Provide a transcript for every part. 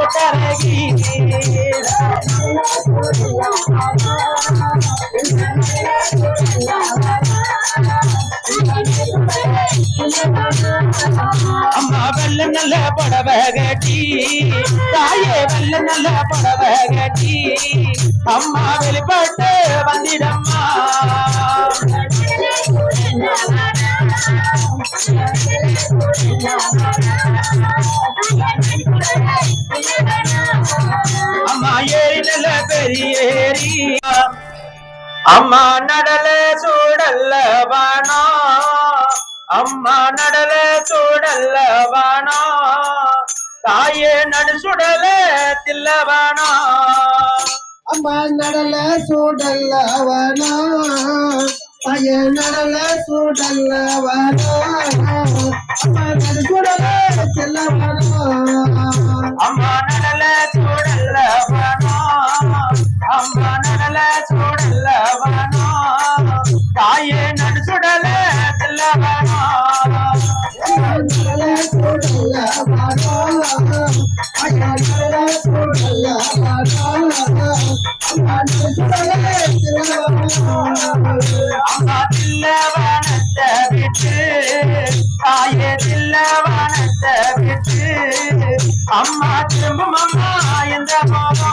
புட்டரகி அம்மா வெள்ள நல்ல புடவை கட்டி தாயே வெள்ள நல்ல புடவை கட்டி அம்மா வெளிப்பட்டு வந்திடம்மா அம்மா ஏறி நல்ல பெரியேறி அம்மா நடல சூடல்லவானோ அம்மா நடல சூடல்லவானோ தாயே நடு சுடல தில்லவானோ அம்மா நடல சூடல்லவானோ தாயே நடல சூடல்லவானோ அம்மா நடு சுடல தில்லவானோ அம்மா நடல சூடல்லவானோ அம்மா நடல சூடல்லவானோ தாயே நடு சுடல தில்லவானோ நடல சூடல்லவானோ தாயே நடல சூடல்லவானோ அம்மா நடு சுடல தில்லவானோ அம்மா தில்லவானத்தை விட்டு தாயே தில்லவானத்தை விட்டு அம்மா திரும்பும் அம்மா எந்த அம்மா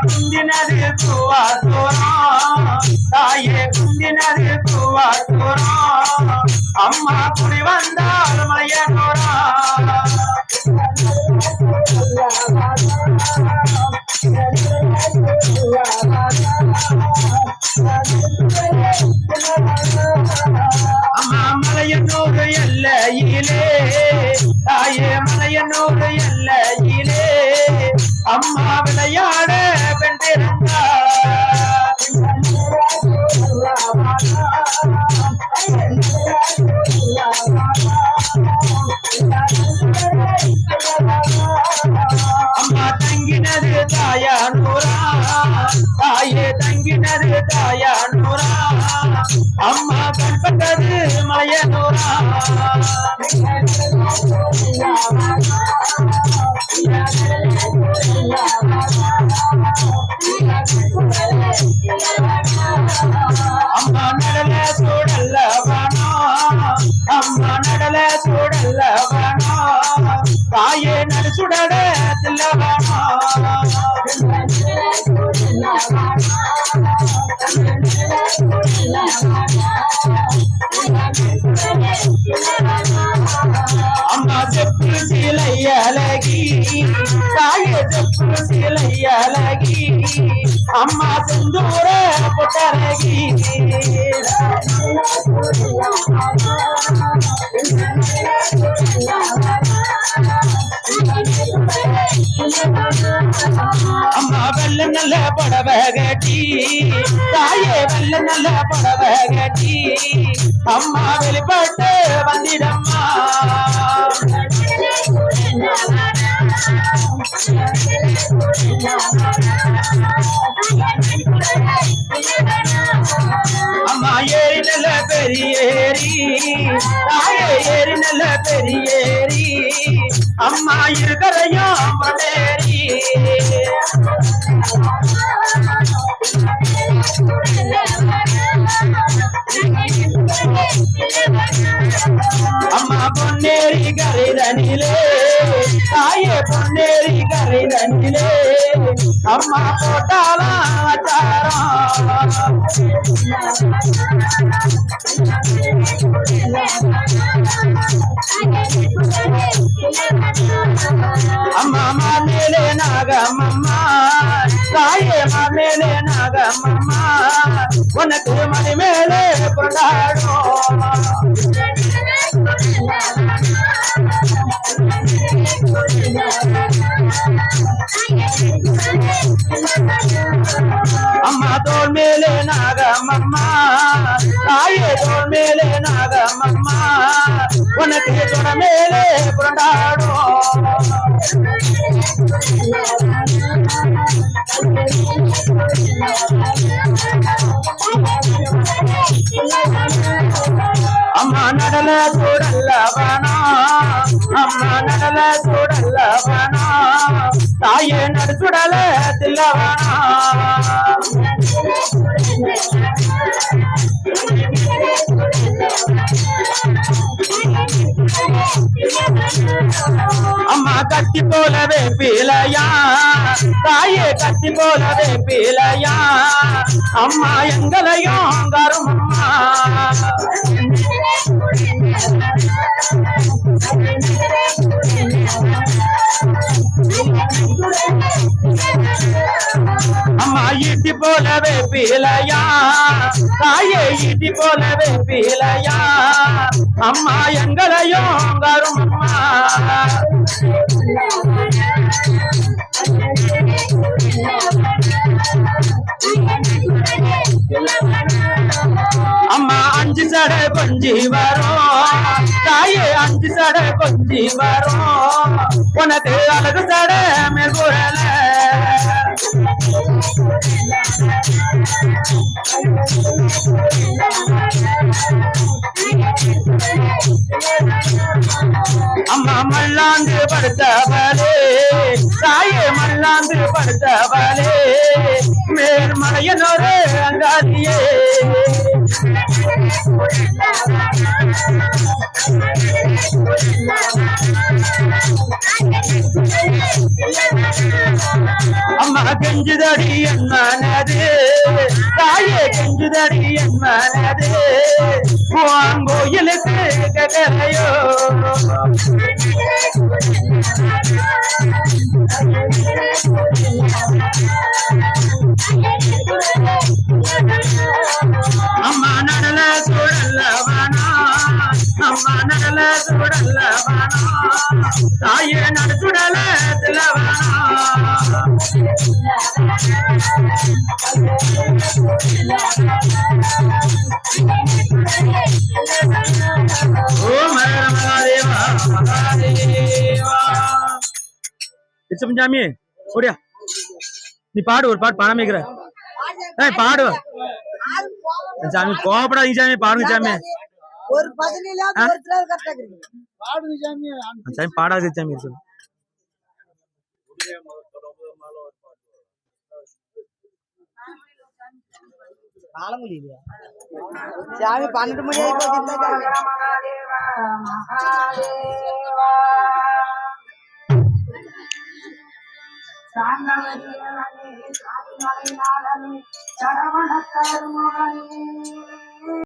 குந்தினது பூவாத்தோரம் தாயே குந்தினது பூவாத்தோரம் அம்மா குடி வந்தால் மலையனோரா அம்மா மலையனூறு எல்லையிலே தாயே மலையனூறு எல்லையிலே அம்மா விளையாட பெண்டிருந்தா அம்மா தங்கினது தாயானூரா தாயே தங்கினது தாயானூரா அம்மா கண்பட்டது மலையனூரா அம்மா நடல சூடல்லவானோ அம்மா நடல சூடல்லவானோ தாயே நடு சுடல தில்லவானோ அம்மா செப்பு சிலை அழகி தாயே செப்பு சிலை அழகி அம்மா செந்தூர புட்டரகி அம்மா வெள்ள நல்ல புடவை கட்டி தாயே வெள்ள நல்ல புடவை கட்டி அம்மா வெளிப்பட்டு வந்திடம்மா அம்மா ஏறி நல்ல பெரியேறி தாயே ஏறி நல்ல பெரியேறி அம்மா இருக்கிறையும் படேரி அம்மா பொன்னேரி கரைதனிலே தாயே பொன்னேரி கரைதனிலே அம்மா போட்டாலாம் அம்மா மாமேலே நாகம்மா தாயே மாமேலே நாகம்மா உனக்கு மணி மேலே கொண்டாடும் அம்மா தோல் மேலே நாகம்மா தாயே தோல் மேலே நாகம்மா உனக்கு தொட மேலே கொண்டாடும் அம்மா நடல சூடல்ல வேணா அம்மா நடல சூடல்ல வேணா தாயே நடு சுடல தில்ல வேணா அம்மா கத்தி போலவே பீலையா தாயே கத்தி போலவே பீலையா அம்மா எங்களையும் கருமம்மா அம்மா ஈட்டி போலவே பீலையா தாயே ஈட்டி போலவே பீலையா அம்மா எங்களையும் கருமம்மா அம்மா அஞ்சு சடை கொஞ்சி வரும் தாயே அஞ்சு சடை கொஞ்சி வரும் உனக்கு அழகு சடை மேற்கூறல அம்மா மல்லாந்து படுத்தவளே தாயே மல்லாந்து படுத்தவளே மேல்மலையனொரு அங்காதியே அம்மா கெஞ்சுதடி என் மனது தாயே கெஞ்சுதடி என் மனது கோயிலுக்கு கதையோ அம்மா நடல சூழல்ல வேணா அம்மா நடல சூழல்ல வேணா தாயே நடு சுடல தில வேணா ஓம் ஹர மகாதேவா மகாதேவா சாமி ஓடியா நீ பாடு ஒரு பாட்டு பாடாம இருக்கிற பாடு சாமி கோபப்படாதீங்க சாமி பாடுங்க சாமி ஒரு பதினில பாடுங்க சாமி சாமி பாடாது சாமி சொல்லு சாமி 12 மணி ஆயிப்போச்சு சரவண